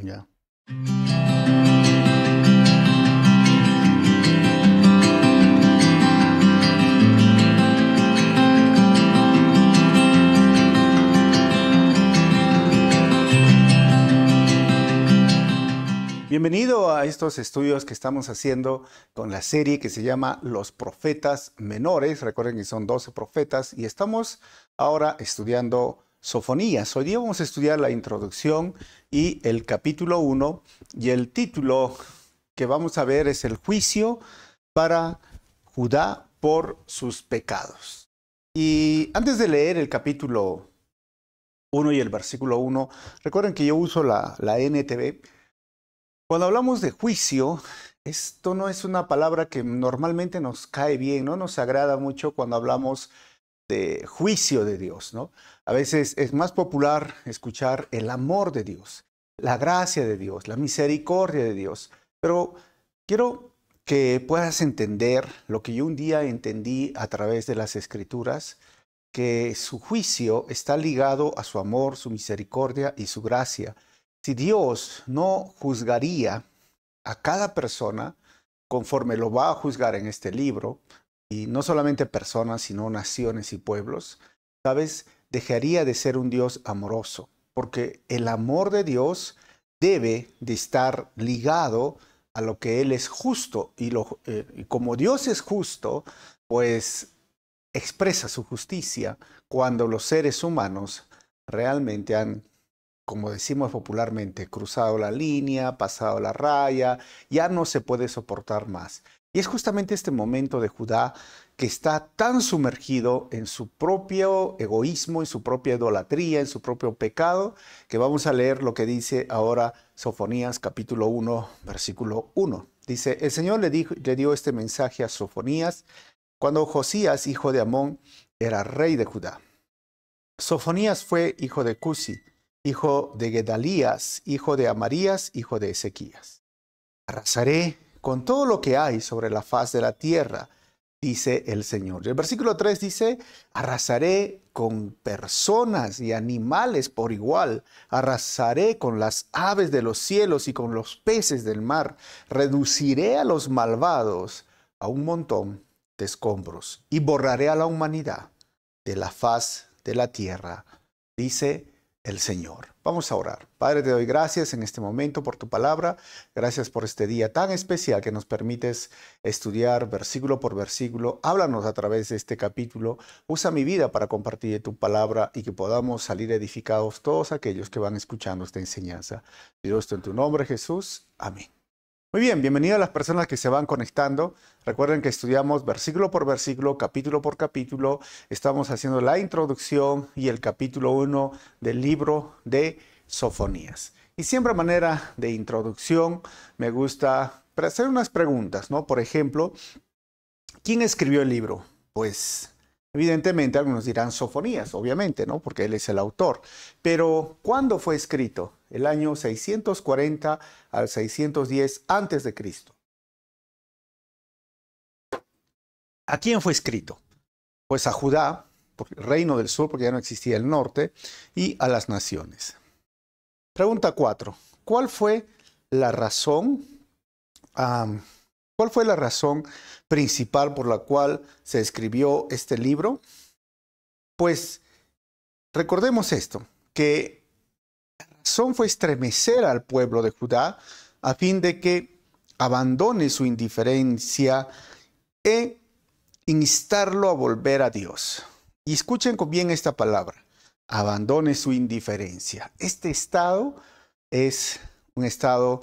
ya. Bienvenido a estos estudios que estamos haciendo con la serie que se llama Los Profetas Menores. Recuerden que son 12 profetas y estamos ahora estudiando Sofonías. Hoy día vamos a estudiar la introducción y el capítulo 1, y el título que vamos a ver es el juicio para Judá por sus pecados. Y antes de leer el capítulo 1 y el versículo 1, recuerden que yo uso la NTV. Cuando hablamos de juicio, esto no es una palabra que normalmente nos cae bien, no nos agrada mucho cuando hablamos de juicio de Dios, ¿no? A veces es más popular escuchar el amor de Dios, la gracia de Dios, la misericordia de Dios. Pero quiero que puedas entender lo que yo un día entendí a través de las Escrituras, que su juicio está ligado a su amor, su misericordia y su gracia. Si Dios no juzgaría a cada persona conforme lo va a juzgar en este libro, y no solamente personas, sino naciones y pueblos, ¿sabes? Dejaría de ser un Dios amoroso, porque el amor de Dios debe de estar ligado a lo que Él es justo, y como Dios es justo, pues expresa su justicia cuando los seres humanos realmente han, como decimos popularmente, cruzado la línea, pasado la raya, ya no se puede soportar más. Y es justamente este momento de Judá que está tan sumergido en su propio egoísmo, en su propia idolatría, en su propio pecado, que vamos a leer lo que dice ahora Sofonías capítulo 1, versículo 1. Dice, el Señor le dio este mensaje a Sofonías cuando Josías, hijo de Amón, era rey de Judá. Sofonías fue hijo de Cusi, hijo de Gedalías, hijo de Amarías, hijo de Ezequías. Arrasaré con todo lo que hay sobre la faz de la tierra, dice el Señor. Y el versículo 3 dice, arrasaré con personas y animales por igual, arrasaré con las aves de los cielos y con los peces del mar, reduciré a los malvados a un montón de escombros y borraré a la humanidad de la faz de la tierra, dice el Señor. Vamos a orar. Padre, te doy gracias en este momento por tu palabra. Gracias por este día tan especial que nos permites estudiar versículo por versículo. Háblanos a través de este capítulo. Usa mi vida para compartir tu palabra y que podamos salir edificados todos aquellos que van escuchando esta enseñanza. Pido esto en tu nombre, Jesús. Amén. Muy bien, bienvenidas a las personas que se van conectando. Recuerden que estudiamos versículo por versículo, capítulo por capítulo. Estamos haciendo la introducción y el capítulo 1 del libro de Sofonías. Y siempre a manera de introducción me gusta hacer unas preguntas, ¿no? Por ejemplo, ¿quién escribió el libro? Pues evidentemente algunos dirán Sofonías, obviamente, ¿no? Porque él es el autor. Pero ¿cuándo fue escrito? El año 640 al 610 antes de Cristo. ¿A quién fue escrito? Pues a Judá, reino del sur, porque ya no existía el norte, y a las naciones. Pregunta 4. ¿Cuál fue la razón? ¿Cuál fue la razón principal por la cual se escribió este libro? Pues recordemos esto, que la razón fue estremecer al pueblo de Judá a fin de que abandone su indiferencia e instarlo a volver a Dios. Y escuchen bien esta palabra, abandone su indiferencia. Este estado es un estado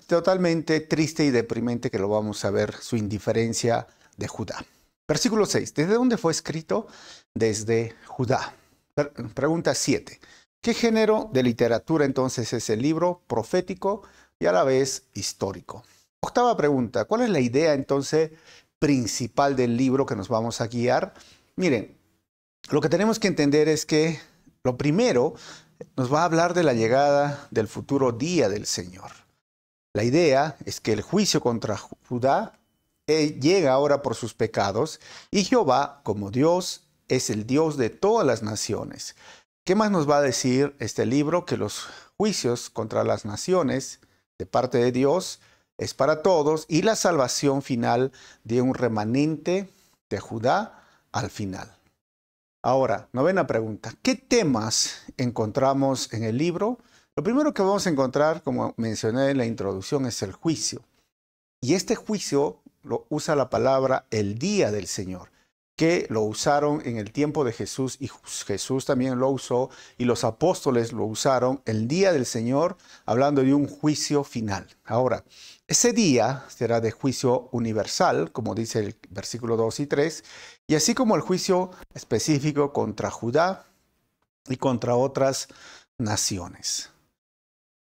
totalmente triste y deprimente, que lo vamos a ver, su indiferencia de Judá. Versículo 6. ¿Desde dónde fue escrito? Desde Judá. Pregunta 7. ¿Qué género de literatura entonces es el libro? Profético y a la vez histórico. Octava pregunta. ¿Cuál es la idea entonces principal del libro que nos vamos a guiar? Miren, lo que tenemos que entender es que lo primero nos va a hablar de la llegada del futuro día del Señor. La idea es que el juicio contra Judá llega ahora por sus pecados, y Jehová, como Dios, es el Dios de todas las naciones. ¿Qué más nos va a decir este libro? Que los juicios contra las naciones de parte de Dios es para todos y la salvación final de un remanente de Judá al final. Ahora, novena pregunta. ¿Qué temas encontramos en el libro? Lo primero que vamos a encontrar, como mencioné en la introducción, es el juicio. Y este juicio lo usa la palabra el día del Señor, que lo usaron en el tiempo de Jesús y Jesús también lo usó y los apóstoles lo usaron el día del Señor, hablando de un juicio final. Ahora, ese día será de juicio universal, como dice el versículo 2 y 3, y así como el juicio específico contra Judá y contra otras naciones.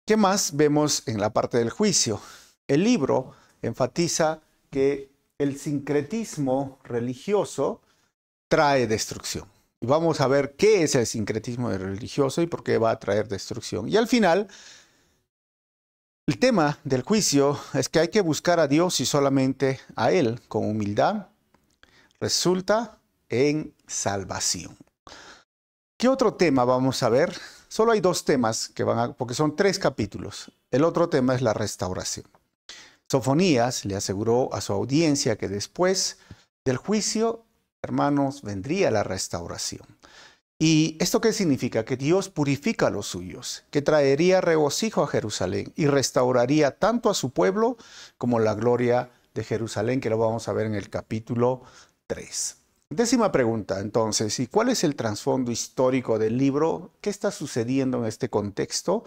¿Qué más vemos en la parte del juicio? El libro enfatiza que el sincretismo religioso trae destrucción. Y vamos a ver qué es el sincretismo religioso y por qué va a traer destrucción. Y al final, el tema del juicio es que hay que buscar a Dios y solamente a Él con humildad. Resulta en salvación. ¿Qué otro tema vamos a ver? Solo hay dos temas que porque son 3 capítulos. El otro tema es la restauración. Sofonías le aseguró a su audiencia que después del juicio, hermanos, vendría la restauración. ¿Y esto qué significa? Que Dios purifica a los suyos, que traería regocijo a Jerusalén y restauraría tanto a su pueblo como la gloria de Jerusalén, que lo vamos a ver en el capítulo 3. Décima pregunta, entonces, ¿y cuál es el trasfondo histórico del libro? ¿Qué está sucediendo en este contexto?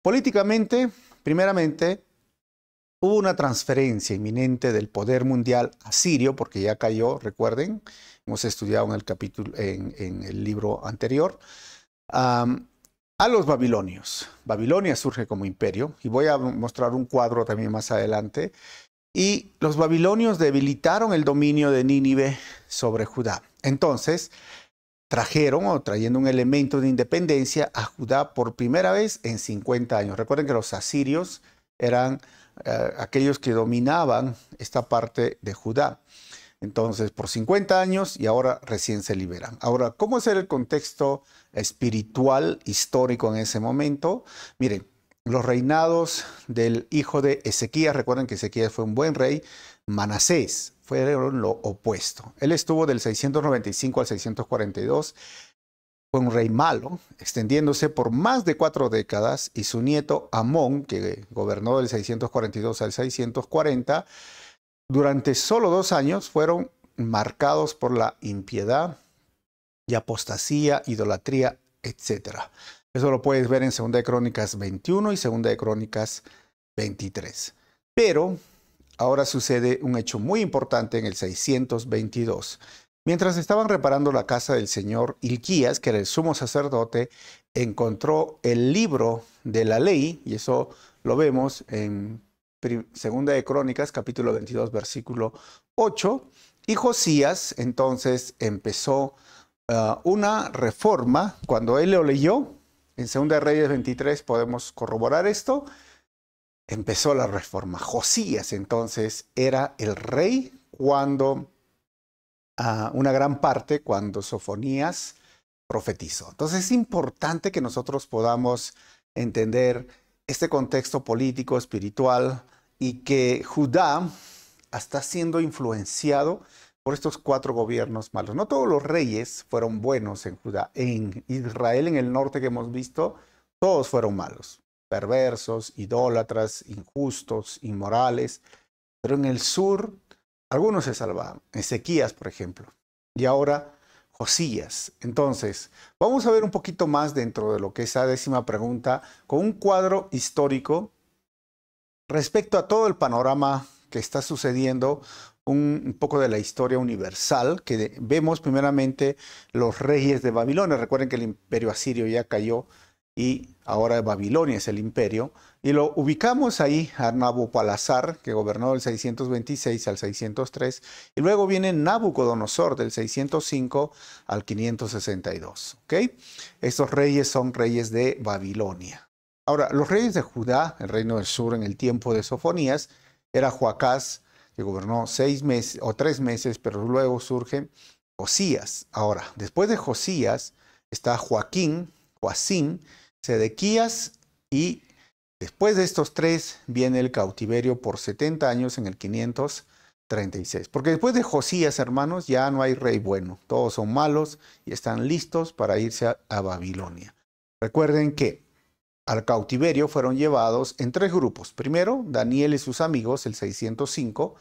Políticamente, primeramente, hubo una transferencia inminente del poder mundial asirio, porque ya cayó, recuerden, hemos estudiado en el capítulo, en el libro anterior, a los babilonios. Babilonia surge como imperio, y voy a mostrar un cuadro también más adelante. Y los babilonios debilitaron el dominio de Nínive sobre Judá. Entonces, trayendo un elemento de independencia a Judá por primera vez en 50 años. Recuerden que los asirios eran aquellos que dominaban esta parte de Judá. Entonces, por 50 años y ahora recién se liberan. Ahora, ¿cómo es el contexto espiritual, histórico en ese momento? Miren, los reinados del hijo de Ezequías, recuerden que Ezequías fue un buen rey, Manasés, fueron lo opuesto. Él estuvo del 695 al 642, fue un rey malo, extendiéndose por más de 4 décadas, y su nieto Amón, que gobernó del 642 al 640, durante solo 2 años fueron marcados por la impiedad y apostasía, idolatría, etc. Eso lo puedes ver en 2 de Crónicas 21 y 2 de Crónicas 23. Pero ahora sucede un hecho muy importante en el 622. Mientras estaban reparando la casa del señor, Hilquías, que era el sumo sacerdote, encontró el libro de la ley, y eso lo vemos en 2 de Crónicas, capítulo 22, versículo 8, y Josías entonces empezó una reforma. Cuando él lo leyó, en 2 de Reyes 23 podemos corroborar esto, empezó la reforma. Josías entonces era el rey cuando, una gran parte, cuando Sofonías profetizó. Entonces es importante que nosotros podamos entender este contexto político, espiritual, y que Judá está siendo influenciado por estos 4 gobiernos malos. No todos los reyes fueron buenos en Judá. En Israel, en el norte que hemos visto, todos fueron malos, perversos, idólatras, injustos, inmorales. Pero en el sur, algunos se salvaban. Ezequías, por ejemplo. Y ahora Josías. Entonces, vamos a ver un poquito más dentro de lo que es esa décima pregunta, con un cuadro histórico respecto a todo el panorama que está sucediendo, un poco de la historia universal, que vemos primeramente los reyes de Babilonia. Recuerden que el imperio asirio ya cayó y ahora Babilonia es el imperio. Y lo ubicamos ahí a Nabucodonosor, que gobernó del 626 al 603. Y luego viene Nabucodonosor del 605 al 562. ¿Okay? Estos reyes son reyes de Babilonia. Ahora, los reyes de Judá, el reino del sur en el tiempo de Sofonías, era Joacás, que gobernó 6 meses o 3 meses, pero luego surge Josías. Ahora, después de Josías está Joacín, Sedequías Y después de estos 3 viene el cautiverio por 70 años en el 536. Porque después de Josías, hermanos, ya no hay rey bueno. Todos son malos y están listos para irse a Babilonia. Recuerden que al cautiverio fueron llevados en 3 grupos. Primero, Daniel y sus amigos, el 605,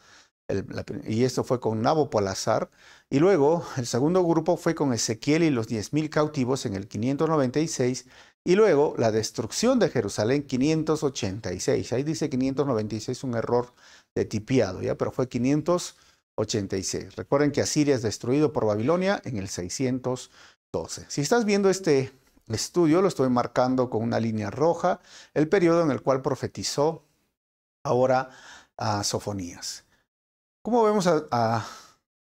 y esto fue con Nabopolassar. Y luego, el segundo grupo fue con Ezequiel y los 10,000 cautivos en el 596. Y luego, la destrucción de Jerusalén, 586. Ahí dice 596, un error de tipiado, ¿ya? Pero fue 586. Recuerden que Asiria es destruido por Babilonia en el 612. Si estás viendo este estudio, lo estoy marcando con una línea roja, el periodo en el cual profetizó ahora a Sofonías. ¿Cómo vemos a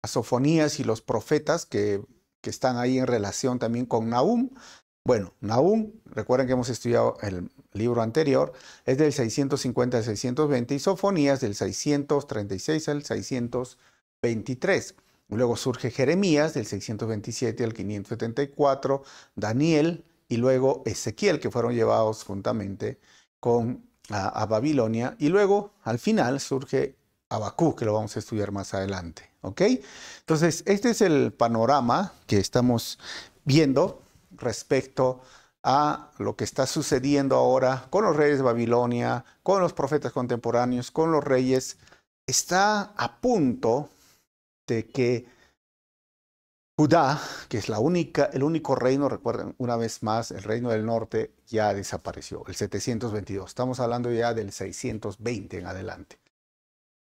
Sofonías y los profetas que están ahí en relación también con Nahum? Bueno, Nahum, recuerden que hemos estudiado el libro anterior, es del 650 al 620 y Sofonías del 636 al 623. Luego surge Jeremías del 627 al 574, Daniel y luego Ezequiel, que fueron llevados juntamente a Babilonia. Y luego, al final, surge Habacuc, que lo vamos a estudiar más adelante. ¿Ok? Entonces, este es el panorama que estamos viendo respecto a lo que está sucediendo ahora con los reyes de Babilonia, con los profetas contemporáneos, con los reyes. Está a punto de que Judá, que es el único reino, recuerden una vez más, el reino del norte ya desapareció, el 722. Estamos hablando ya del 620 en adelante.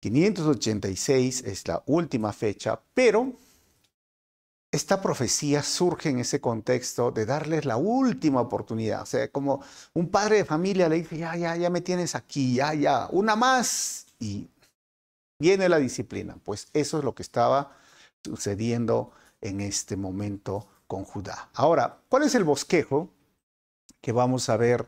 586 es la última fecha, pero esta profecía surge en ese contexto de darles la última oportunidad. O sea, como un padre de familia le dice, ya me tienes aquí, ya, una más. Y viene la disciplina. Pues eso es lo que estaba sucediendo en este momento con Judá. Ahora, ¿cuál es el bosquejo que vamos a ver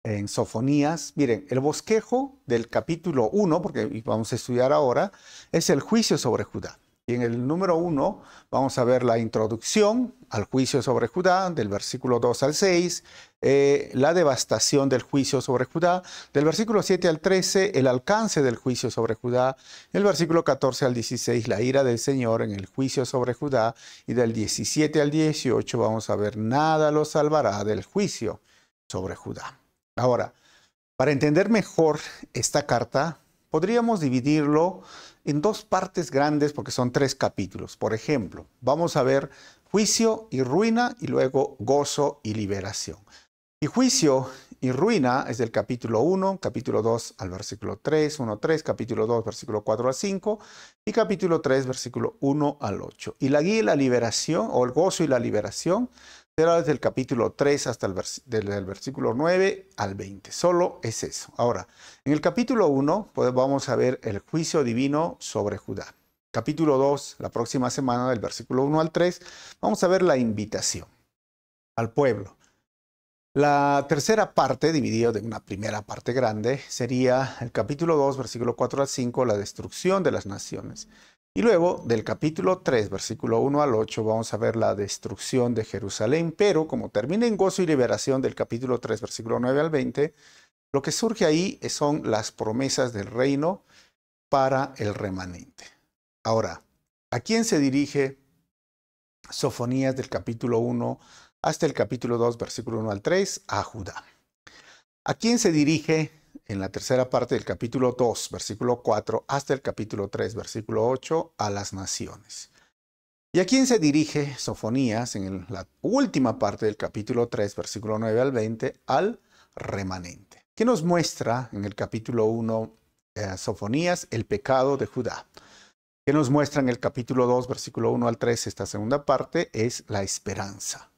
en Sofonías? Miren, el bosquejo del capítulo 1, porque vamos a estudiar ahora, es el juicio sobre Judá. Y en el número 1 vamos a ver la introducción al juicio sobre Judá, del versículo 2 al 6, la devastación del juicio sobre Judá, del versículo 7 al 13, el alcance del juicio sobre Judá, el versículo 14 al 16, la ira del Señor en el juicio sobre Judá, y del 17 al 18 vamos a ver nada lo salvará del juicio sobre Judá. Ahora, para entender mejor esta carta, podríamos dividirlo en 2 partes grandes porque son 3 capítulos. Por ejemplo, vamos a ver juicio y ruina y luego gozo y liberación. Y juicio y ruina es del capítulo 1, capítulo 2 al versículo 3, 1-3, capítulo 2, versículo 4 al 5 y capítulo 3, versículo 1 al 8. Y la guía y la liberación, o el gozo y la liberación, será desde el capítulo 3 hasta el versículo 9 al 20. Solo es eso. Ahora, en el capítulo 1 pues vamos a ver el juicio divino sobre Judá. Capítulo 2, la próxima semana, del versículo 1 al 3, vamos a ver la invitación al pueblo. La tercera parte, dividida de una primera parte grande, sería el capítulo 2, versículo 4 al 5, la destrucción de las naciones. Y luego, del capítulo 3, versículo 1 al 8, vamos a ver la destrucción de Jerusalén, pero como termina en gozo y liberación del capítulo 3, versículo 9 al 20, lo que surge ahí son las promesas del reino para el remanente. Ahora, ¿a quién se dirige Sofonías del capítulo 1 hasta el capítulo 2, versículo 1 al 3? A Judá. ¿A quién se dirige en la tercera parte del capítulo 2, versículo 4, hasta el capítulo 3, versículo 8? A las naciones. ¿Y a quién se dirige Sofonías en la última parte del capítulo 3, versículo 9 al 20? Al remanente. ¿Qué nos muestra en el capítulo 1 Sofonías? El pecado de Judá. ¿Qué nos muestra en el capítulo 2, versículo 1 al 3, esta segunda parte? Es la esperanza.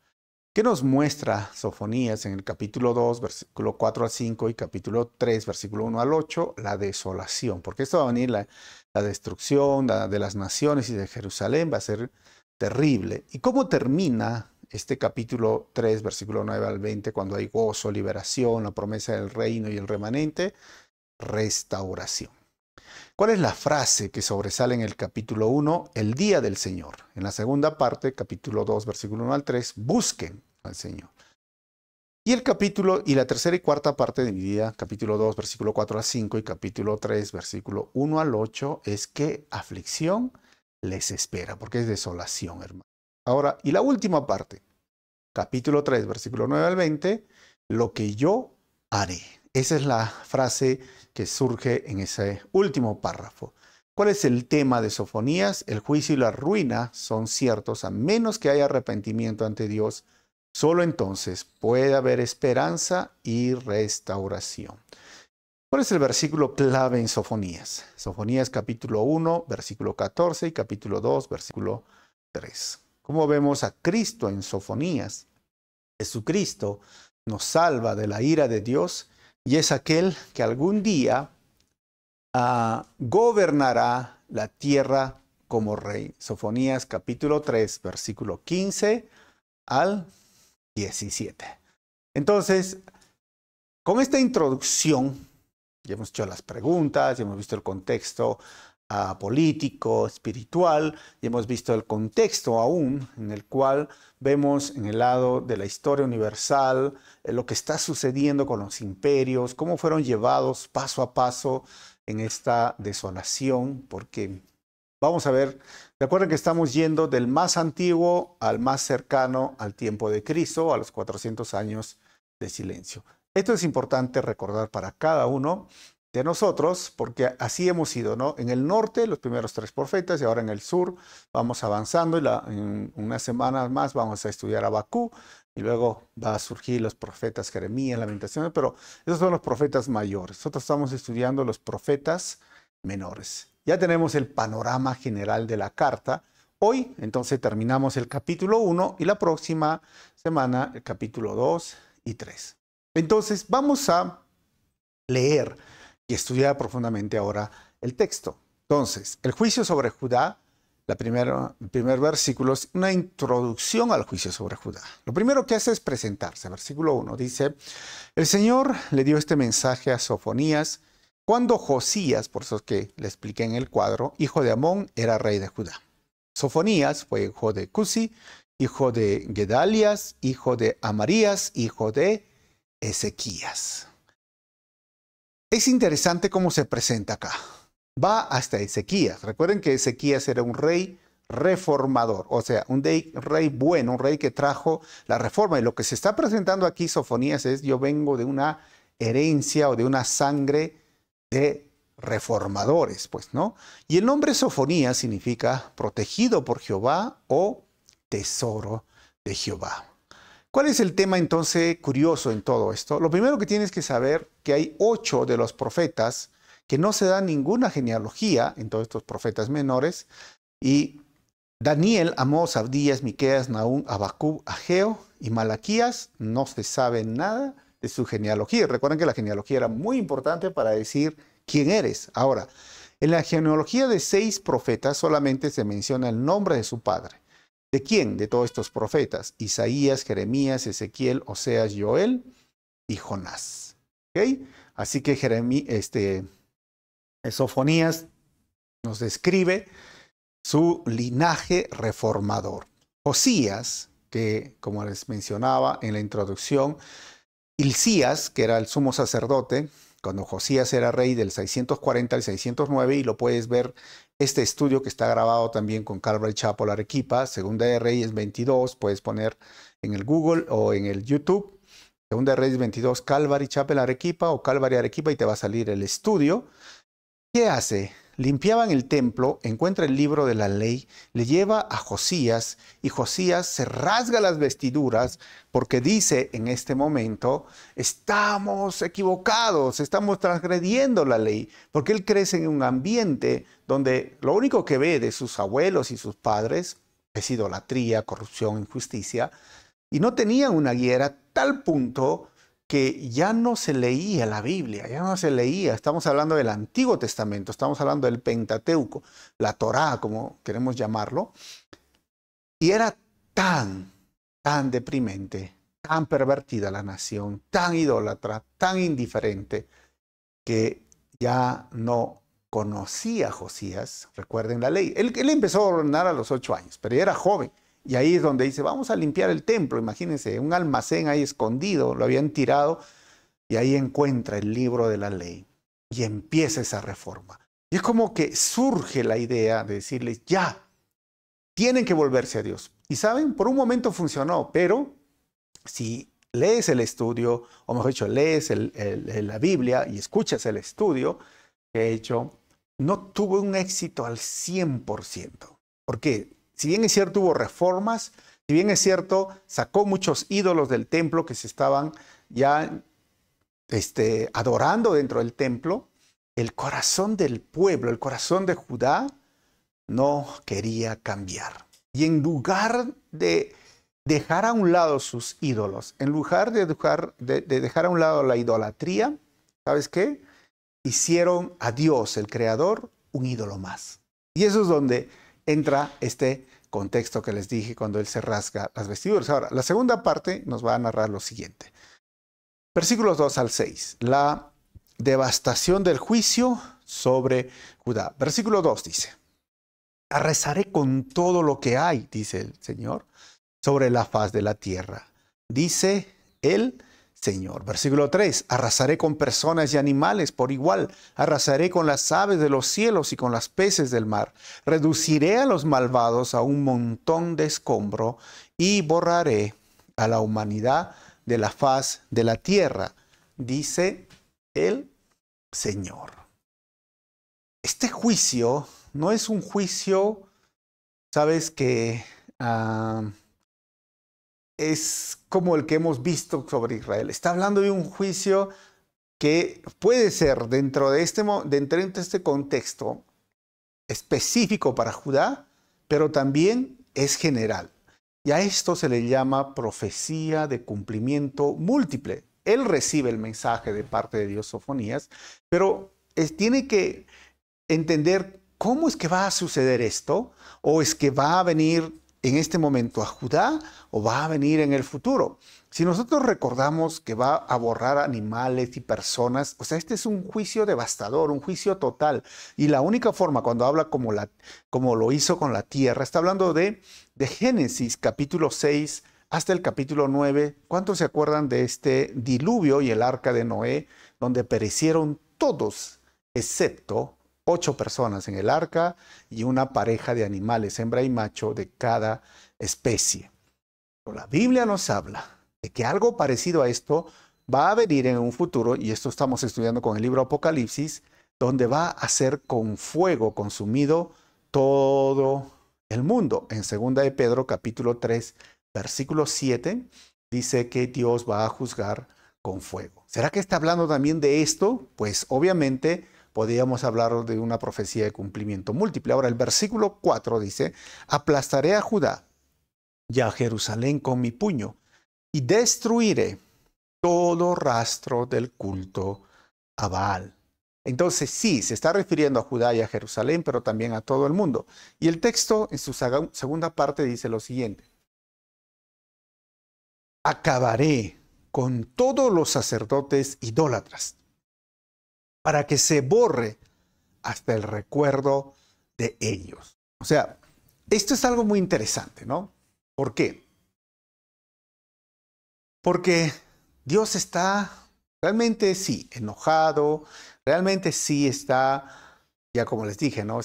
¿Qué nos muestra Sofonías en el capítulo 2, versículo 4 al 5 y capítulo 3, versículo 1 al 8? La desolación, porque esto va a venir la destrucción de las naciones y de Jerusalén, va a ser terrible. ¿Y cómo termina este capítulo 3, versículo 9 al 20, cuando hay gozo, liberación, la promesa del reino y el remanente? Restauración. ¿Cuál es la frase que sobresale en el capítulo 1? El día del Señor. En la segunda parte, capítulo 2, versículo 1 al 3, busquen al Señor. Y el capítulo, y la tercera y cuarta parte dividida, capítulo 2, versículo 4 al 5 y capítulo 3, versículo 1 al 8, es que aflicción les espera, porque es desolación, hermano. Ahora, y la última parte, capítulo 3, versículo 9 al 20, lo que yo haré. Esa es la frase que surge en ese último párrafo. ¿Cuál es el tema de Sofonías? El juicio y la ruina son ciertos a menos que haya arrepentimiento ante Dios. Solo entonces puede haber esperanza y restauración. ¿Cuál es el versículo clave en Sofonías? Sofonías capítulo 1, versículo 14 y capítulo 2, versículo 3. ¿Cómo vemos a Cristo en Sofonías? Jesucristo nos salva de la ira de Dios y es aquel que algún día gobernará la tierra como rey. Sofonías capítulo 3, versículo 15 al 17. Entonces, con esta introducción, ya hemos hecho las preguntas, ya hemos visto el contexto político, espiritual, y hemos visto el contexto aún en el cual vemos en el lado de la historia universal lo que está sucediendo con los imperios, cómo fueron llevados paso a paso en esta desolación, porque vamos a ver, recuerden que estamos yendo del más antiguo al más cercano al tiempo de Cristo, a los 400 años de silencio. Esto es importante recordar para cada uno de nosotros, porque así hemos ido, ¿no? En el norte, los primeros 3 profetas, y ahora en el sur vamos avanzando, y en unas semanas más vamos a estudiar Abacú, y luego va a surgir los profetas Jeremías, Lamentaciones, pero esos son los profetas mayores. Nosotros estamos estudiando los profetas menores. Ya tenemos el panorama general de la carta. Hoy, entonces, terminamos el capítulo 1 y la próxima semana el capítulo 2 y 3. Entonces, vamos a leer y estudiar profundamente ahora el texto. Entonces, el juicio sobre Judá, el primer versículo es una introducción al juicio sobre Judá. Lo primero que hace es presentarse. Versículo 1 dice, el Señor le dio este mensaje a Sofonías cuando Josías, por eso es que le expliqué en el cuadro, hijo de Amón, era rey de Judá. Sofonías fue hijo de Cusi, hijo de Gedalias, hijo de Amarías, hijo de Ezequías. Es interesante cómo se presenta acá. Va hasta Ezequías. Recuerden que Ezequías era un rey reformador, o sea, un rey bueno, un rey que trajo la reforma. Y lo que se está presentando aquí, Sofonías, es yo vengo de una herencia o de una sangre de reformadores, pues, ¿no? Y el nombre Sofonías significa protegido por Jehová o tesoro de Jehová. ¿Cuál es el tema entonces curioso en todo esto? Lo primero que tienes que saber que hay 8 de los profetas que no se da ninguna genealogía en todos estos profetas menores, y Daniel, Amós, Abdías, Miqueas, Nahum, Abacub, Ageo y Malaquías no se sabe nada de su genealogía. Recuerden que la genealogía era muy importante para decir quién eres. Ahora, en la genealogía de 6 profetas solamente se menciona el nombre de su padre. ¿De quién? De todos estos profetas. Isaías, Jeremías, Ezequiel, Oseas, Joel y Jonás. ¿Okay? Así que Sofonías nos describe su linaje reformador. Josías, que como les mencionaba en la introducción, Hilcías, que era el sumo sacerdote, cuando Josías era rey del 640 al 609, y lo puedes ver, este estudio que está grabado también con Calvary Chapel Arequipa, Segunda de Reyes 22, puedes poner en el Google o en el YouTube, Segunda de Reyes 22, Calvary Chapel Arequipa o Calvary Arequipa, y te va a salir el estudio. ¿Qué hace? Limpiaban el templo, encuentra el libro de la ley, le lleva a Josías y Josías se rasga las vestiduras porque dice en este momento, estamos equivocados, estamos transgrediendo la ley, porque él crece en un ambiente donde lo único que ve de sus abuelos y sus padres es idolatría, corrupción, injusticia, y no tenían una guía a tal punto que ya no se leía la Biblia, ya no se leía. Estamos hablando del Antiguo Testamento, estamos hablando del Pentateuco, la Torá, como queremos llamarlo. Y era tan deprimente, tan pervertida la nación, tan idólatra, tan indiferente, que ya no conocía a Josías. Recuerden la ley. Él empezó a ordenar a los 8 años, pero ya era joven. Y ahí es donde dice, vamos a limpiar el templo. Imagínense, un almacén ahí escondido, lo habían tirado y ahí encuentra el libro de la ley y empieza esa reforma. Y es como que surge la idea de decirles, ya, tienen que volverse a Dios. Y saben, por un momento funcionó, pero si lees el estudio, o mejor dicho, lees la Biblia y escuchas el estudio que he hecho, no tuvo un éxito al 100%. ¿Por qué? Si bien es cierto, hubo reformas, si bien es cierto, sacó muchos ídolos del templo que se estaban ya adorando dentro del templo, el corazón del pueblo, el corazón de Judá, no quería cambiar. Y en lugar de dejar a un lado sus ídolos, en lugar de dejar a un lado la idolatría, ¿sabes qué? Hicieron a Dios, el Creador, un ídolo más. Y eso es donde entra este contexto que les dije cuando él se rasga las vestiduras. Ahora, la segunda parte nos va a narrar lo siguiente. Versículos 2 al 6. La devastación del juicio sobre Judá. Versículo 2 dice, arrasaré con todo lo que hay, dice el Señor, sobre la faz de la tierra. Dice el Señor. Versículo 3, arrasaré con personas y animales por igual, arrasaré con las aves de los cielos y con las peces del mar, reduciré a los malvados a un montón de escombro y borraré a la humanidad de la faz de la tierra, dice el Señor. Este juicio no es un juicio, sabes, que es como el que hemos visto sobre Israel. Está hablando de un juicio que puede ser dentro de este contexto específico para Judá, pero también es general. Y a esto se le llama profecía de cumplimiento múltiple. Él recibe el mensaje de parte de Dios, Sofonías, pero tiene que entender cómo es que va a suceder esto, o es que va a venir en este momento a Judá o va a venir en el futuro. Si nosotros recordamos que va a borrar animales y personas, o sea, este es un juicio devastador, un juicio total. Y la única forma, cuando habla como lo hizo con la tierra, está hablando de Génesis capítulo 6 hasta el capítulo 9. ¿Cuántos se acuerdan de este diluvio y el arca de Noé, donde perecieron todos, excepto 8 personas en el arca y una pareja de animales, hembra y macho, de cada especie? Pero la Biblia nos habla de que algo parecido a esto va a venir en un futuro, y esto estamos estudiando con el libro Apocalipsis, donde va a ser con fuego consumido todo el mundo. En 2 de Pedro capítulo 3, versículo 7, dice que Dios va a juzgar con fuego. ¿Será que está hablando también de esto? Pues obviamente podríamos hablar de una profecía de cumplimiento múltiple. Ahora el versículo 4 dice, aplastaré a Judá y a Jerusalén con mi puño, y destruiré todo rastro del culto a Baal. Entonces sí, se está refiriendo a Judá y a Jerusalén, pero también a todo el mundo. Y el texto en su segunda parte dice lo siguiente. Acabaré con todos los sacerdotes idólatras, para que se borre hasta el recuerdo de ellos. O sea, esto es algo muy interesante, ¿no? ¿Por qué? Porque Dios está realmente sí enojado, realmente sí está, ya como les dije, ¿no?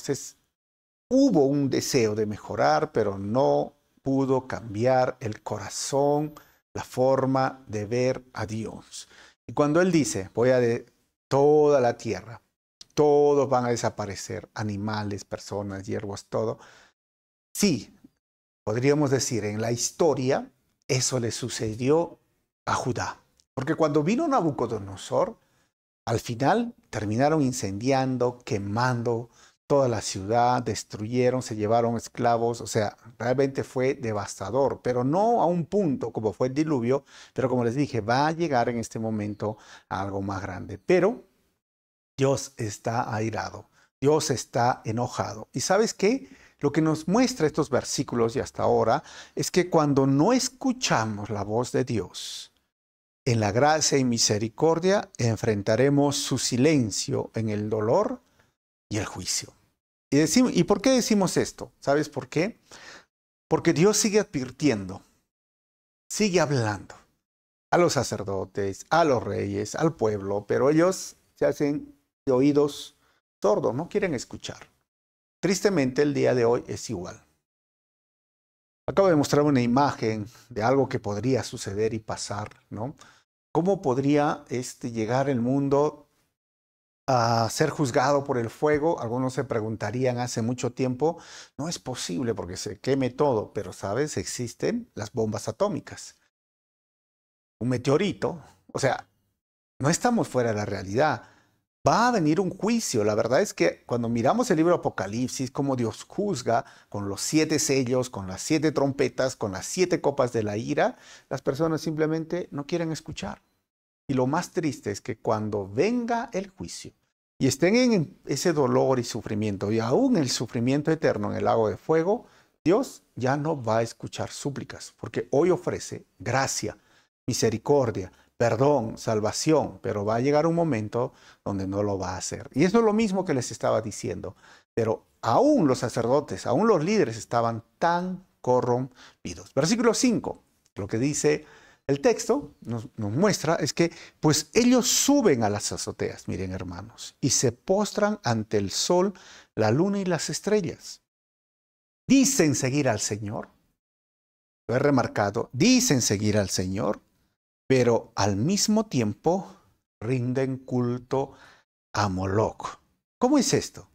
Hubo un deseo de mejorar, pero no pudo cambiar el corazón, la forma de ver a Dios. Y cuando Él dice, voy a de toda la tierra, todos van a desaparecer, animales, personas, hierbas, todo. Sí, podríamos decir, en la historia, eso le sucedió a Judá. Porque cuando vino Nabucodonosor, al final terminaron incendiando, quemando toda la ciudad, destruyeron, se llevaron esclavos, o sea, realmente fue devastador, pero no a un punto como fue el diluvio, pero como les dije, va a llegar en este momento a algo más grande. Pero Dios está airado, Dios está enojado. ¿Y sabes qué? Lo que nos muestra estos versículos y hasta ahora es que cuando no escuchamos la voz de Dios, en la gracia y misericordia enfrentaremos su silencio en el dolor y el juicio. ¿Y por qué decimos esto? ¿Sabes por qué? Porque Dios sigue advirtiendo, sigue hablando a los sacerdotes, a los reyes, al pueblo, pero ellos se hacen de oídos sordos, no quieren escuchar. Tristemente, el día de hoy es igual. Acabo de mostrar una imagen de algo que podría suceder y pasar, ¿no? ¿Cómo podría llegar el mundo a ser juzgado por el fuego? Algunos se preguntarían hace mucho tiempo, no es posible porque se queme todo, pero ¿sabes? Existen las bombas atómicas. Un meteorito, o sea, no estamos fuera de la realidad. Va a venir un juicio. La verdad es que cuando miramos el libro Apocalipsis, cómo Dios juzga con los 7 sellos, con las 7 trompetas, con las 7 copas de la ira, las personas simplemente no quieren escuchar. Y lo más triste es que cuando venga el juicio y estén en ese dolor y sufrimiento, y aún el sufrimiento eterno en el lago de fuego, Dios ya no va a escuchar súplicas, porque hoy ofrece gracia, misericordia, perdón, salvación, pero va a llegar un momento donde no lo va a hacer. Y eso es lo mismo que les estaba diciendo. Pero aún los sacerdotes, aún los líderes estaban tan corrompidos. Versículo 5, lo que dice el texto nos muestra es que pues ellos suben a las azoteas, miren hermanos, y se postran ante el sol, la luna y las estrellas. Dicen seguir al Señor. Lo he remarcado, dicen seguir al Señor, pero al mismo tiempo rinden culto a Moloc. ¿Cómo es esto?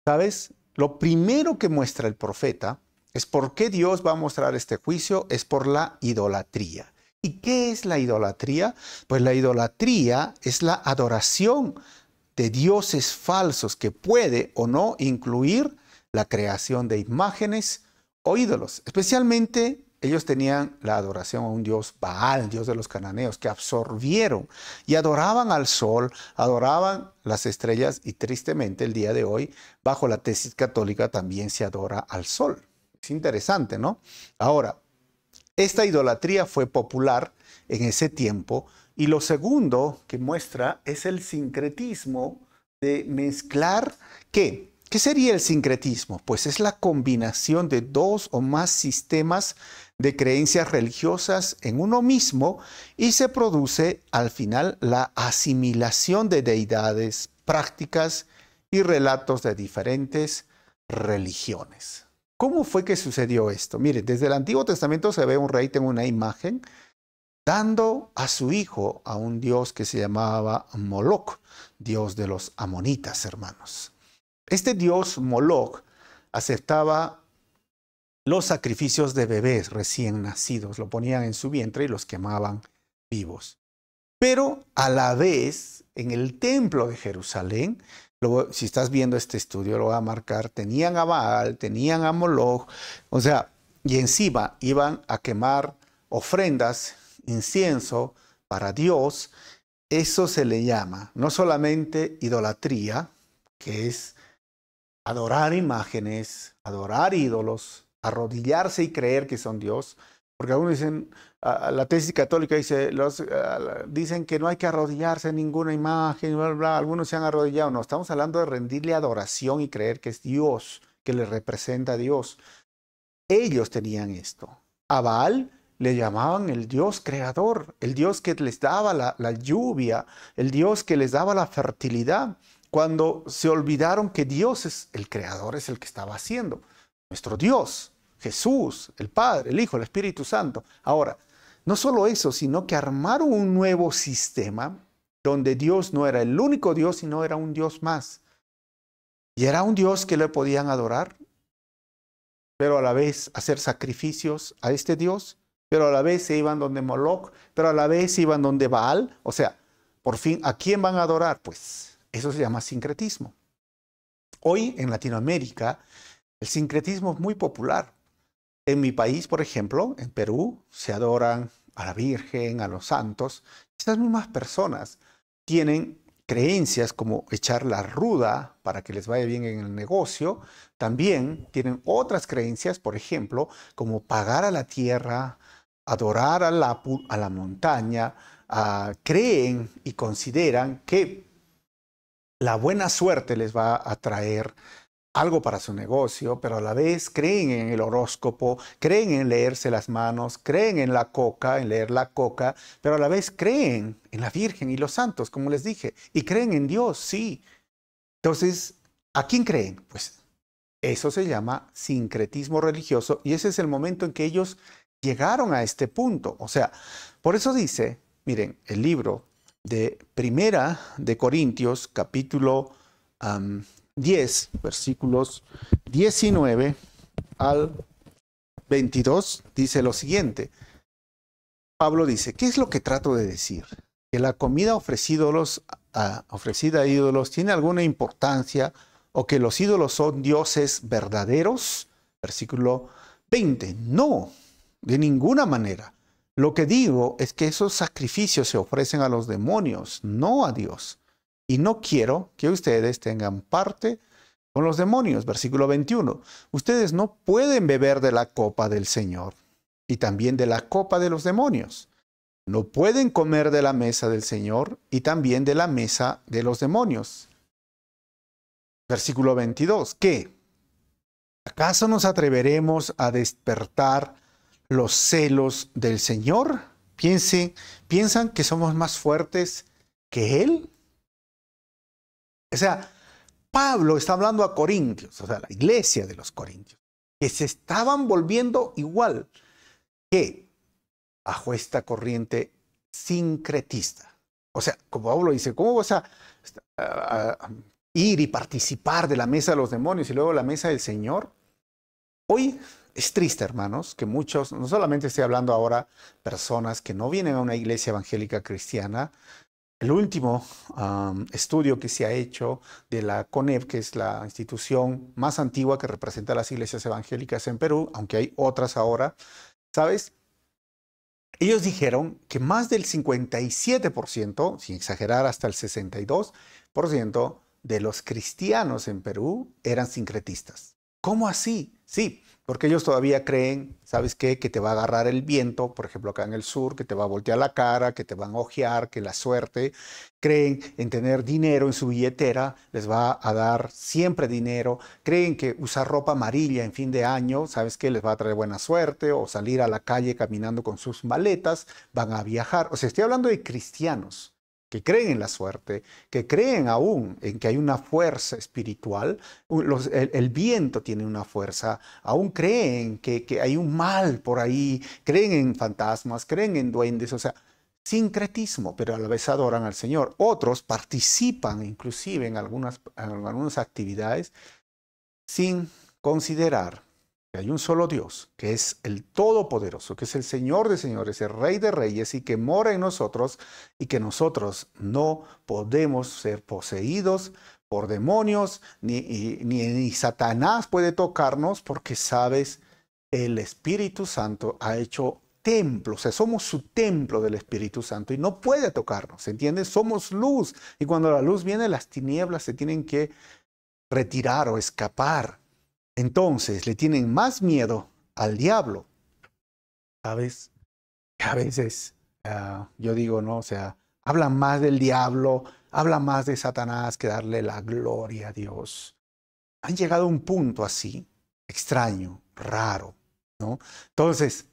¿Sabes? Lo primero que muestra el profeta es por qué Dios va a mostrar este juicio, es por la idolatría. ¿Y qué es la idolatría? Pues la idolatría es la adoración de dioses falsos que puede o no incluir la creación de imágenes o ídolos. Especialmente ellos tenían la adoración a un dios Baal, dios de los cananeos, que absorbieron y adoraban al sol, adoraban las estrellas y tristemente el día de hoy, bajo la tesis católica, también se adora al sol. Es interesante, ¿no? Ahora, esta idolatría fue popular en ese tiempo y lo segundo que muestra es el sincretismo de mezclar ¿qué? ¿Qué sería el sincretismo? Pues es la combinación de 2 o más sistemas de creencias religiosas en uno mismo y se produce al final la asimilación de deidades, prácticas y relatos de diferentes religiones. ¿Cómo fue que sucedió esto? Mire, desde el Antiguo Testamento se ve un rey, tengo una imagen, dando a su hijo a un dios que se llamaba Moloc, dios de los amonitas, hermanos. Este dios Moloc aceptaba los sacrificios de bebés recién nacidos, lo ponían en su vientre y los quemaban vivos. Pero a la vez, en el templo de Jerusalén, si estás viendo este estudio, lo voy a marcar, tenían a Baal, tenían a Moloch, o sea, y encima iban a quemar ofrendas, incienso para Dios. Eso se le llama no solamente idolatría, que es adorar imágenes, adorar ídolos, arrodillarse y creer que son Dios, porque algunos dicen, la tesis católica dice, dicen que no hay que arrodillarse en ninguna imagen, bla, bla. Algunos se han arrodillado. No, estamos hablando de rendirle adoración y creer que es Dios, que le representa a Dios. Ellos tenían esto. A Baal le llamaban el Dios creador, el Dios que les daba la lluvia, el Dios que les daba la fertilidad, cuando se olvidaron que Dios es el creador, es el que estaba haciendo. Nuestro Dios, Jesús, el Padre, el Hijo, el Espíritu Santo. Ahora, no solo eso, sino que armaron un nuevo sistema donde Dios no era el único Dios, sino era un Dios más. Y era un Dios que le podían adorar, pero a la vez hacer sacrificios a este Dios, pero a la vez se iban donde Moloc, pero a la vez se iban donde Baal. O sea, por fin, ¿a quién van a adorar? Pues eso se llama sincretismo. Hoy en Latinoamérica, el sincretismo es muy popular. En mi país, por ejemplo, en Perú, se adoran a la Virgen, a los santos. Estas mismas personas tienen creencias como echar la ruda para que les vaya bien en el negocio. También tienen otras creencias, por ejemplo, como pagar a la tierra, adorar a la montaña. Creen y consideran que la buena suerte les va a traer algo para su negocio, pero a la vez creen en el horóscopo, creen en leerse las manos, creen en la coca, en leer la coca, pero a la vez creen en la Virgen y los santos, como les dije, y creen en Dios, sí. Entonces, ¿a quién creen? Pues eso se llama sincretismo religioso y ese es el momento en que ellos llegaron a este punto. O sea, por eso dice, miren, el libro de Primera de Corintios, capítulo 10, versículos 19 al 22, dice lo siguiente. Pablo dice, ¿qué es lo que trato de decir? ¿Que la comida ofrecida a ídolos tiene alguna importancia o que los ídolos son dioses verdaderos? Versículo 20. No, de ninguna manera. Lo que digo es que esos sacrificios se ofrecen a los demonios, no a Dios. Y no quiero que ustedes tengan parte con los demonios. Versículo 21. Ustedes no pueden beber de la copa del Señor y también de la copa de los demonios. No pueden comer de la mesa del Señor y también de la mesa de los demonios. Versículo 22. ¿Qué? ¿Acaso nos atreveremos a despertar los celos del Señor? ¿Piensan que somos más fuertes que Él? O sea, Pablo está hablando a Corintios, o sea, la iglesia de los Corintios, que se estaban volviendo igual que bajo esta corriente sincretista. O sea, como Pablo dice, ¿cómo vas a ir y participar de la mesa de los demonios y luego la mesa del Señor? Hoy es triste, hermanos, que muchos, no solamente estoy hablando ahora personas que no vienen a una iglesia evangélica cristiana. El último estudio que se ha hecho de la CONEP, que es la institución más antigua que representa a las iglesias evangélicas en Perú, aunque hay otras ahora, ¿sabes? Ellos dijeron que más del 57%, sin exagerar hasta el 62%, de los cristianos en Perú eran sincretistas. ¿Cómo así? Sí, porque ellos todavía creen, ¿sabes qué? Que te va a agarrar el viento, por ejemplo acá en el sur, que te va a voltear la cara, que te van a ojear, que la suerte. Creen en tener dinero en su billetera, les va a dar siempre dinero. Creen que usar ropa amarilla en fin de año, ¿sabes qué? Les va a traer buena suerte, o salir a la calle caminando con sus maletas, van a viajar. O sea, estoy hablando de cristianos que creen en la suerte, que creen aún en que hay una fuerza espiritual, el viento tiene una fuerza, aún creen que hay un mal por ahí, creen en fantasmas, creen en duendes, o sea, sincretismo, pero a la vez adoran al Señor. Otros participan inclusive en algunas actividades sin considerar que hay un solo Dios, que es el Todopoderoso, que es el Señor de señores, el Rey de reyes y que mora en nosotros y que nosotros no podemos ser poseídos por demonios, ni Satanás puede tocarnos porque, sabes, el Espíritu Santo ha hecho templo, o sea, somos su templo del Espíritu Santo y no puede tocarnos, ¿entiendes? Somos luz y cuando la luz viene, las tinieblas se tienen que retirar o escapar. Entonces le tienen más miedo al diablo, ¿sabes? A veces yo digo, ¿no? O sea, hablan más del diablo, hablan más de Satanás que darle la gloria a Dios. Han llegado a un punto así, extraño, raro, ¿no? Entonces,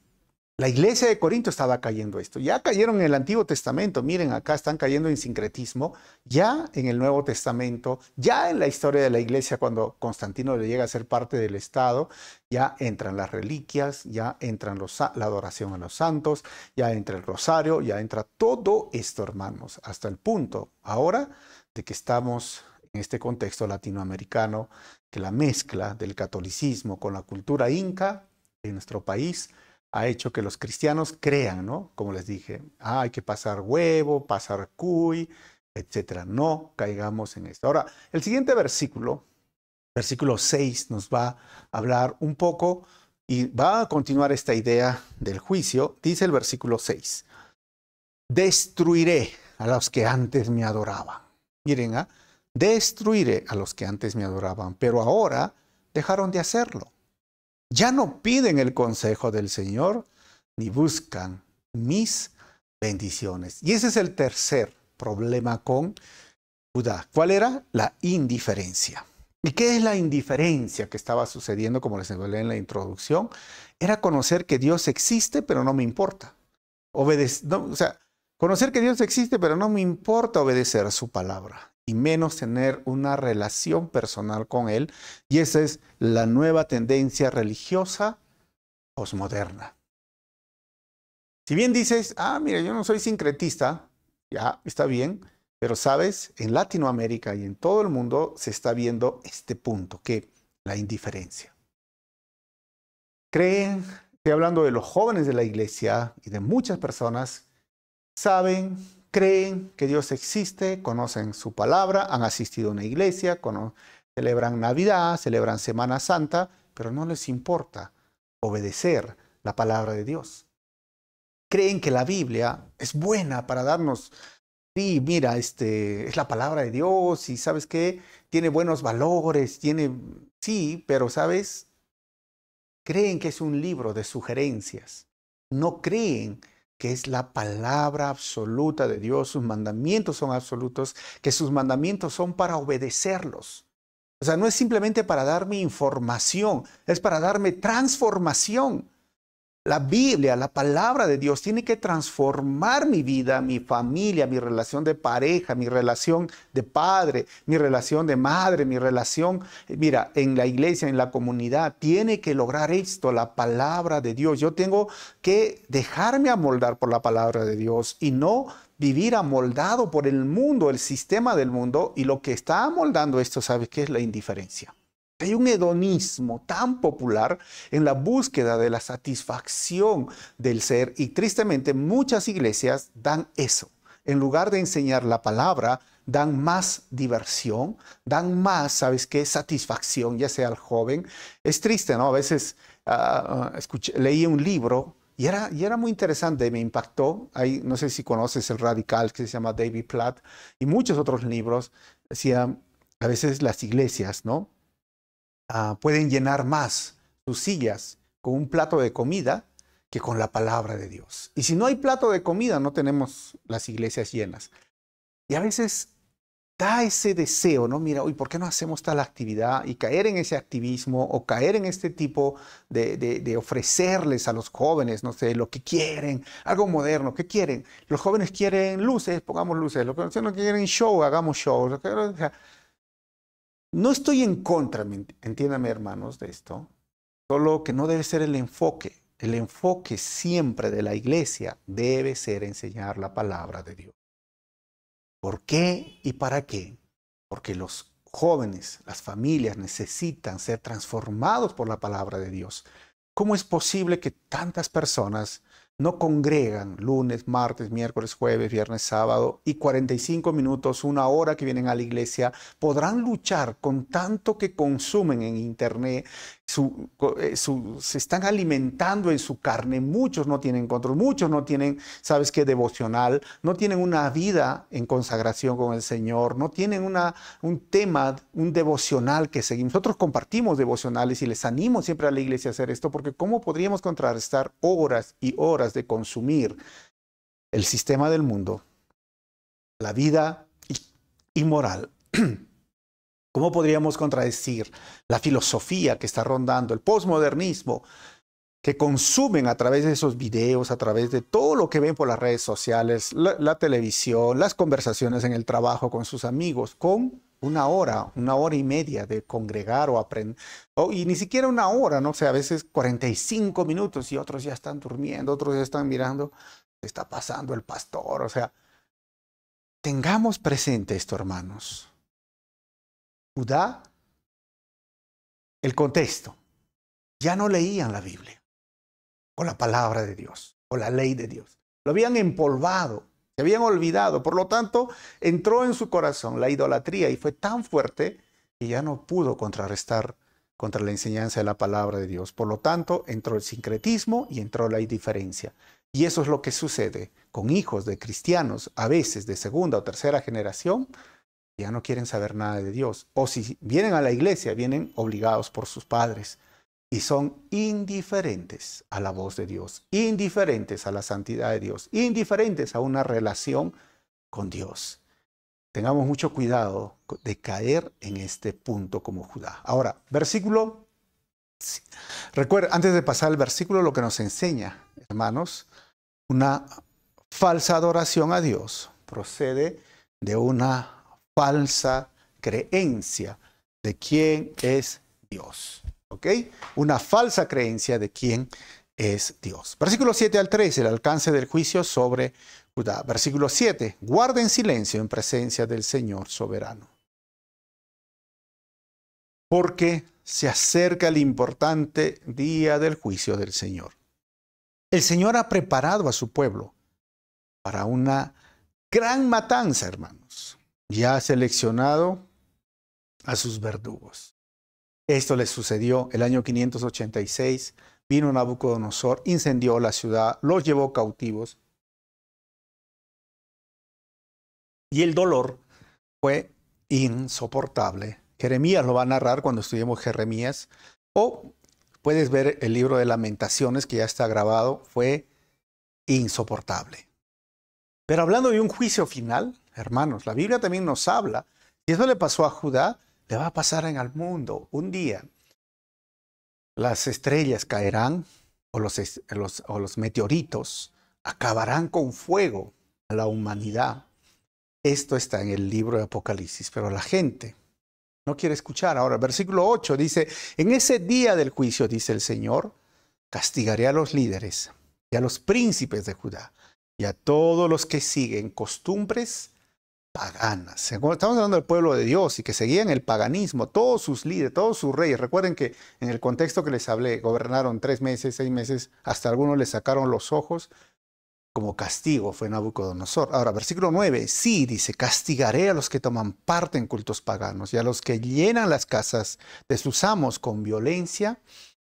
la iglesia de Corinto estaba cayendo esto. Ya cayeron en el Antiguo Testamento. Miren, acá están cayendo en sincretismo. Ya en el Nuevo Testamento, ya en la historia de la iglesia, cuando Constantino le llega a ser parte del Estado, ya entran las reliquias, ya entran la adoración a los santos, ya entra el rosario, ya entra todo esto, hermanos, hasta el punto ahora de que estamos en este contexto latinoamericano, que la mezcla del catolicismo con la cultura inca en nuestro país ha hecho que los cristianos crean, ¿no? Como les dije, hay que pasar huevo, pasar cuy, etcétera. No caigamos en esto. Ahora, el siguiente versículo, versículo 6, nos va a hablar un poco y va a continuar esta idea del juicio. Dice el versículo 6, destruiré a los que antes me adoraban. Miren, destruiré a los que antes me adoraban, pero ahora dejaron de hacerlo. Ya no piden el consejo del Señor, ni buscan mis bendiciones. Y ese es el tercer problema con Judá. ¿Cuál era? La indiferencia. ¿Y qué es la indiferencia que estaba sucediendo, como les hablé en la introducción? Era conocer que Dios existe, pero no me importa. O sea, conocer que Dios existe, pero no me importa obedecer su palabra, y menos tener una relación personal con Él. Y esa es la nueva tendencia religiosa posmoderna. Si bien dices, mira, yo no soy sincretista, ya está bien, pero sabes, en Latinoamérica y en todo el mundo se está viendo este punto, que la indiferencia. Creen, estoy hablando de los jóvenes de la iglesia y de muchas personas, saben, creen que Dios existe, conocen su palabra, han asistido a una iglesia, celebran Navidad, celebran Semana Santa, pero no les importa obedecer la palabra de Dios. Creen que la Biblia es buena para darnos, sí, mira, es la palabra de Dios y ¿sabes qué? Tiene buenos valores, sí, pero ¿sabes? Creen que es un libro de sugerencias. No creen que es la palabra absoluta de Dios, sus mandamientos son absolutos, que sus mandamientos son para obedecerlos. O sea, no es simplemente para darme información, es para darme transformación. La Biblia, la palabra de Dios, tiene que transformar mi vida, mi familia, mi relación de pareja, mi relación de padre, mi relación de madre, mi relación, mira, en la iglesia, en la comunidad. Tiene que lograr esto, la palabra de Dios. Yo tengo que dejarme amoldar por la palabra de Dios y no vivir amoldado por el mundo, el sistema del mundo. Y lo que está amoldando esto, ¿sabes qué es? La indiferencia. Hay un hedonismo tan popular en la búsqueda de la satisfacción del ser, y tristemente muchas iglesias dan eso. En lugar de enseñar la palabra, dan más diversión, dan más, ¿sabes qué? Satisfacción, ya sea al joven. Es triste, ¿no? A veces leí un libro y era muy interesante, me impactó. No sé si conoces el radical que se llama David Platt, y muchos otros libros. Decían, a veces las iglesias, ¿no? Pueden llenar más sus sillas con un plato de comida que con la palabra de Dios. Y si no hay plato de comida, no tenemos las iglesias llenas. Y a veces da ese deseo, ¿no? Mira, ¿por qué no hacemos tal actividad? Y caer en ese activismo o caer en este tipo de ofrecerles a los jóvenes, no sé, lo que quieren, algo moderno. ¿Qué quieren? Los jóvenes quieren luces, pongamos luces. Los jóvenes no quieren show, hagamos show. O sea, no estoy en contra, entiéndame hermanos, de esto, solo que no debe ser el enfoque. El enfoque siempre de la iglesia debe ser enseñar la palabra de Dios. ¿Por qué y para qué? Porque los jóvenes, las familias necesitan ser transformados por la palabra de Dios. ¿Cómo es posible que tantas personas no congregan lunes, martes, miércoles, jueves, viernes, sábado y 45 minutos, una hora que vienen a la iglesia, podrán luchar con tanto que consumen en internet? Se están alimentando en su carne. Muchos no tienen control, muchos no tienen, ¿sabes qué? Devocional, no tienen una vida en consagración con el Señor, no tienen un tema, un devocional que seguimos. Nosotros compartimos devocionales y les animo siempre a la iglesia a hacer esto, porque ¿cómo podríamos contrarrestar horas y horas de consumir el sistema del mundo, la vida inmoral? ¿Cómo podríamos contradecir la filosofía que está rondando, el posmodernismo que consumen a través de esos videos, a través de todo lo que ven por las redes sociales, la televisión, las conversaciones en el trabajo con sus amigos, con una hora y media de congregar o aprender, y ni siquiera una hora, no sé, a veces 45 minutos y otros ya están durmiendo, otros ya están mirando, está pasando el pastor? O sea, tengamos presente esto, hermanos. Judá, el contexto, ya no leían la Biblia o la palabra de Dios o la ley de Dios. Lo habían empolvado, se habían olvidado. Por lo tanto, entró en su corazón la idolatría y fue tan fuerte que ya no pudo contrarrestar contra la enseñanza de la palabra de Dios. Por lo tanto, entró el sincretismo y entró la indiferencia. Y eso es lo que sucede con hijos de cristianos, a veces de segunda o tercera generación. Ya no quieren saber nada de Dios. O si vienen a la iglesia, vienen obligados por sus padres. Y son indiferentes a la voz de Dios, indiferentes a la santidad de Dios, indiferentes a una relación con Dios. tengamos mucho cuidado de caer en este punto como Judá. Ahora, versículo. Recuerda, antes de pasar al versículo, lo que nos enseña, hermanos, una falsa adoración a Dios procede de una falsa creencia de quién es Dios. ¿Ok? Una falsa creencia de quién es Dios. Versículo 7 al 13, el alcance del juicio sobre Judá. Versículo 7, guarden silencio en presencia del Señor soberano, porque se acerca el importante día del juicio del Señor. El Señor ha preparado a su pueblo para una gran matanza, hermanos. Ya ha seleccionado a sus verdugos. Esto les sucedió el año 586. Vino Nabucodonosor, incendió la ciudad, los llevó cautivos. Y el dolor fue insoportable. Jeremías lo va a narrar cuando estudiemos Jeremías. O puedes ver el libro de Lamentaciones, que ya está grabado. Fue insoportable. Pero hablando de un juicio final, hermanos, la Biblia también nos habla. Si eso le pasó a Judá, le va a pasar en el mundo. Un día las estrellas caerán o los meteoritos acabarán con fuego a la humanidad. Esto está en el libro de Apocalipsis, pero la gente no quiere escuchar. Ahora, versículo 8 dice, en ese día del juicio, dice el Señor, castigaré a los líderes y a los príncipes de Judá y a todos los que siguen costumbres paganas. Estamos hablando del pueblo de Dios y que seguían el paganismo, todos sus líderes, todos sus reyes. Recuerden que en el contexto que les hablé, gobernaron 3 meses, 6 meses, hasta algunos les sacaron los ojos. Como castigo fue Nabucodonosor. Ahora, versículo 9, sí, dice, castigaré a los que toman parte en cultos paganos y a los que llenan las casas de sus amos con violencia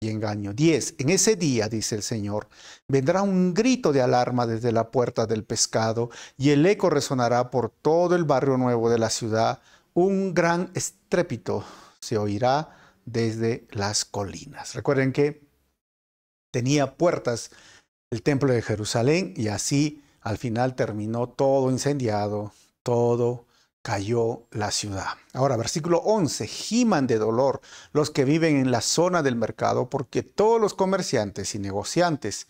y engaño. 10, en ese día, dice el Señor, vendrá un grito de alarma desde la puerta del pescado y el eco resonará por todo el barrio nuevo de la ciudad. Un gran estrépito se oirá desde las colinas. Recuerden que tenía puertas el templo de Jerusalén y así al final terminó todo incendiado, todo cayó la ciudad. Ahora, versículo 11, giman de dolor los que viven en la zona del mercado porque todos los comerciantes y negociantes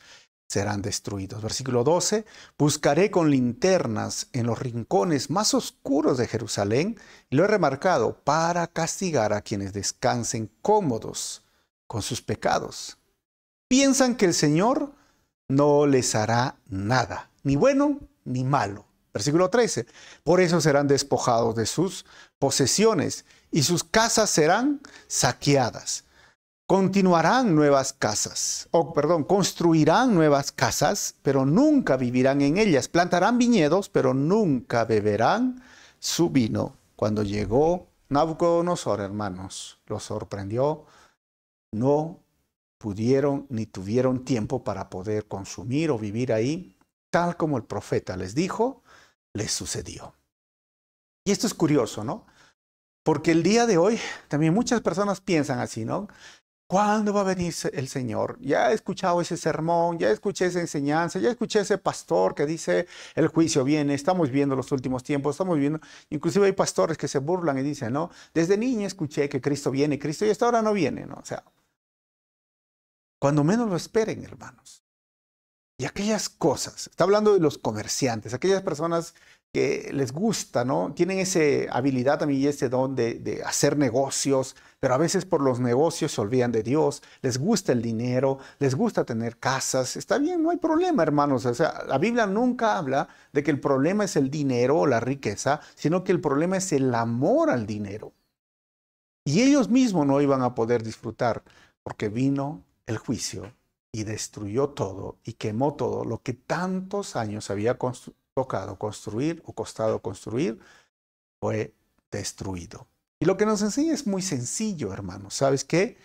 serán destruidos. Versículo 12, buscaré con linternas en los rincones más oscuros de Jerusalén, y lo he remarcado, para castigar a quienes descansen cómodos con sus pecados. Piensan que el Señor no les hará nada, ni bueno ni malo. Versículo 13, por eso serán despojados de sus posesiones y sus casas serán saqueadas. Construirán nuevas casas, pero nunca vivirán en ellas. Plantarán viñedos, pero nunca beberán su vino. Cuando llegó Nabucodonosor, hermanos, lo sorprendió, no pudieron ni tuvieron tiempo para poder consumir o vivir ahí, tal como el profeta les dijo, les sucedió. Y esto es curioso, ¿no? Porque el día de hoy también muchas personas piensan así, ¿no? ¿Cuándo va a venir el Señor? Ya he escuchado ese sermón, ya escuché esa enseñanza, ya escuché ese pastor que dice el juicio viene, estamos viendo los últimos tiempos, estamos viendo, inclusive hay pastores que se burlan y dicen, ¿no? Desde niño escuché que Cristo viene, Cristo y hasta ahora no viene, ¿no? O sea, cuando menos lo esperen, hermanos. Y aquellas cosas, está hablando de los comerciantes, aquellas personas que les gusta, ¿no? Tienen esa habilidad también y ese don de hacer negocios, pero a veces por los negocios se olvidan de Dios, les gusta el dinero, les gusta tener casas. Está bien, no hay problema, hermanos. O sea, la Biblia nunca habla de que el problema es el dinero o la riqueza, sino que el problema es el amor al dinero. Y ellos mismos no iban a poder disfrutar porque vino el juicio y destruyó todo y quemó todo lo que tantos años había tocado construir o costado construir, fue destruido. Y lo que nos enseña es muy sencillo, hermanos. ¿Sabes qué?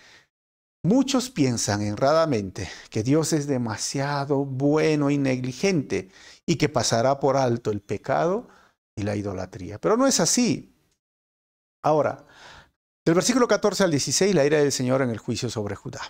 Muchos piensan erradamente que Dios es demasiado bueno y negligente y que pasará por alto el pecado y la idolatría. Pero no es así. Ahora, del versículo 14 al 16, la ira del Señor en el juicio sobre Judá.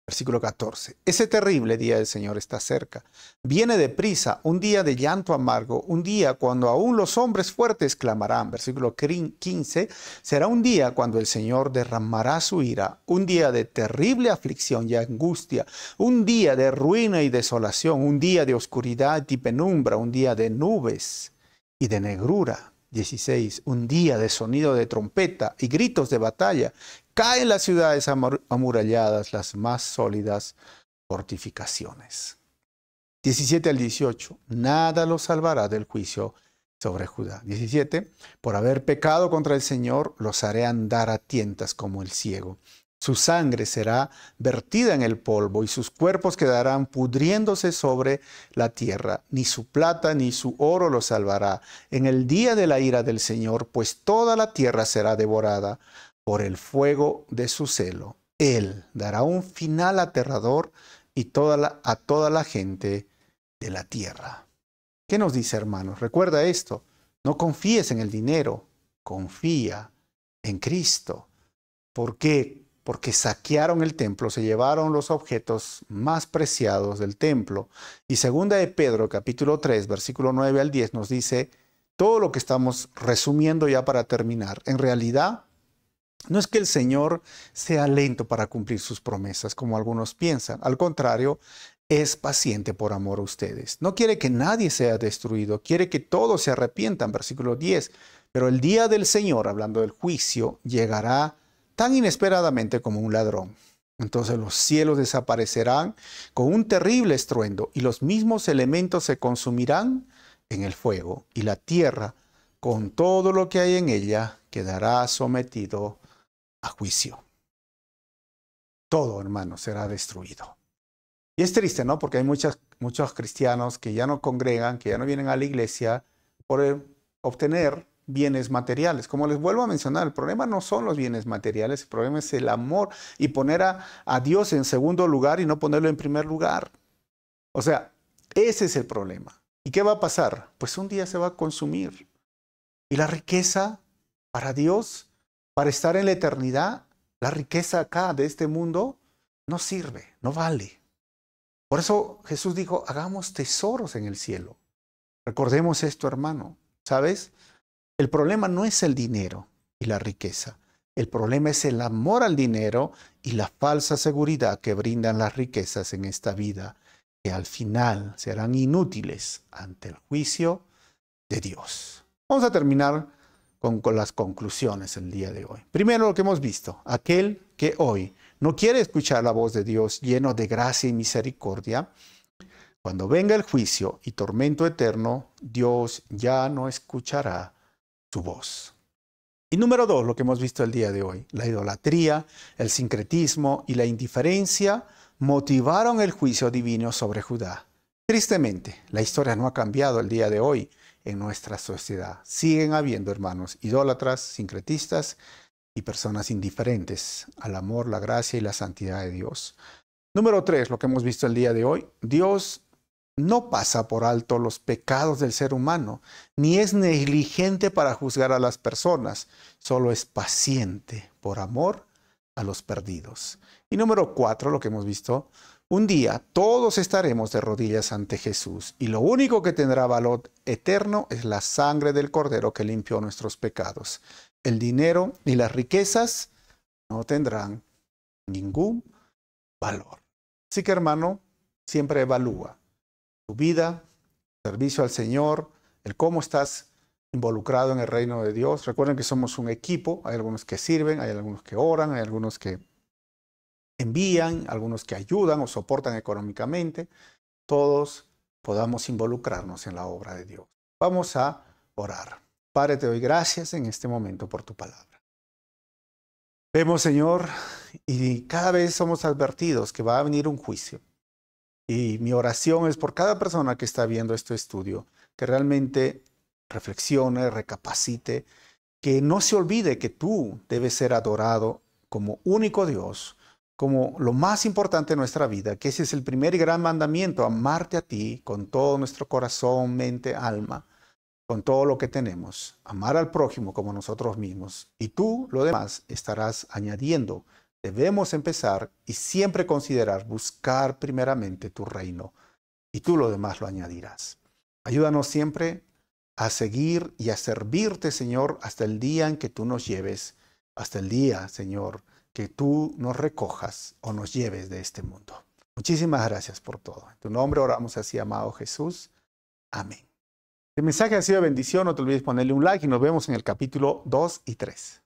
Versículo 14. Ese terrible día del Señor está cerca. Viene deprisa, un día de llanto amargo, un día cuando aún los hombres fuertes clamarán. Versículo 15. Será un día cuando el Señor derramará su ira, un día de terrible aflicción y angustia, un día de ruina y desolación, un día de oscuridad y penumbra, un día de nubes y de negrura. 16. Un día de sonido de trompeta y gritos de batalla. Caen las ciudades amuralladas, las más sólidas fortificaciones. 17 al 18. Nada los salvará del juicio sobre Judá. 17. Por haber pecado contra el Señor, los haré andar a tientas como el ciego. Su sangre será vertida en el polvo y sus cuerpos quedarán pudriéndose sobre la tierra. Ni su plata ni su oro los salvará en el día de la ira del Señor, pues toda la tierra será devorada por el fuego de su celo. Él dará un final aterrador y a toda la gente de la tierra. ¿Qué nos dice, hermanos? Recuerda esto. No confíes en el dinero, confía en Cristo. ¿Por qué? Porque saquearon el templo, se llevaron los objetos más preciados del templo. Y segunda de Pedro, capítulo 3, versículo 9 al 10, nos dice todo lo que estamos resumiendo ya para terminar. En realidad, no es que el Señor sea lento para cumplir sus promesas, como algunos piensan. Al contrario, es paciente por amor a ustedes. No quiere que nadie sea destruido, quiere que todos se arrepientan. Versículo 10. Pero el día del Señor, hablando del juicio, llegará tan inesperadamente como un ladrón. Entonces los cielos desaparecerán con un terrible estruendo y los mismos elementos se consumirán en el fuego y la tierra, con todo lo que hay en ella, quedará sometido a juicio. Todo, hermano, será destruido. Y es triste, ¿no? Porque hay muchos cristianos que ya no congregan, que ya no vienen a la iglesia por obtener bienes materiales. Como les vuelvo a mencionar, el problema no son los bienes materiales, el problema es el amor y poner a Dios en segundo lugar y no ponerlo en primer lugar. O sea, ese es el problema. ¿Y qué va a pasar? Pues un día se va a consumir. Y la riqueza para Dios, para estar en la eternidad, la riqueza acá de este mundo no sirve, no vale. Por eso Jesús dijo, hagamos tesoros en el cielo. Recordemos esto, hermano. ¿Sabes? El problema no es el dinero y la riqueza. El problema es el amor al dinero y la falsa seguridad que brindan las riquezas en esta vida, que al final serán inútiles ante el juicio de Dios. Vamos a terminar con las conclusiones el día de hoy. Primero, lo que hemos visto, aquel que hoy no quiere escuchar la voz de Dios lleno de gracia y misericordia, cuando venga el juicio y tormento eterno, Dios ya no escuchará su voz. Y número 2, lo que hemos visto el día de hoy, la idolatría, el sincretismo y la indiferencia motivaron el juicio divino sobre Judá. Tristemente, la historia no ha cambiado el día de hoy en nuestra sociedad. Siguen habiendo, hermanos, idólatras, sincretistas y personas indiferentes al amor, la gracia y la santidad de Dios. Número 3, lo que hemos visto el día de hoy, Dios no pasa por alto los pecados del ser humano, ni es negligente para juzgar a las personas, solo es paciente por amor a los perdidos. Y número 4, lo que hemos visto, un día todos estaremos de rodillas ante Jesús y lo único que tendrá valor eterno es la sangre del Cordero que limpió nuestros pecados. El dinero y las riquezas no tendrán ningún valor. Así que, hermano, siempre evalúa tu vida, servicio al Señor, el cómo estás involucrado en el reino de Dios. Recuerden que somos un equipo, hay algunos que sirven, hay algunos que oran, hay algunos que envían, algunos que ayudan o soportan económicamente. Todos podamos involucrarnos en la obra de Dios. Vamos a orar. Padre, te doy gracias en este momento por tu palabra. Vemos, Señor, y cada vez somos advertidos que va a venir un juicio. Y mi oración es por cada persona que está viendo este estudio, que realmente reflexione, recapacite, que no se olvide que tú debes ser adorado como único Dios, como lo más importante de nuestra vida, que ese es el primer y gran mandamiento, amarte a ti con todo nuestro corazón, mente, alma, con todo lo que tenemos, amar al prójimo como nosotros mismos. Y tú, lo demás, estarás añadiendo debemos empezar y siempre considerar buscar primeramente tu reino y tú lo demás lo añadirás. Ayúdanos siempre a seguir y a servirte, Señor, hasta el día en que tú nos lleves, hasta el día, Señor, que tú nos recojas o nos lleves de este mundo. Muchísimas gracias por todo. En tu nombre oramos así, amado Jesús. Amén. Si el mensaje ha sido de bendición, no te olvides ponerle un like y nos vemos en el capítulo 2 y 3.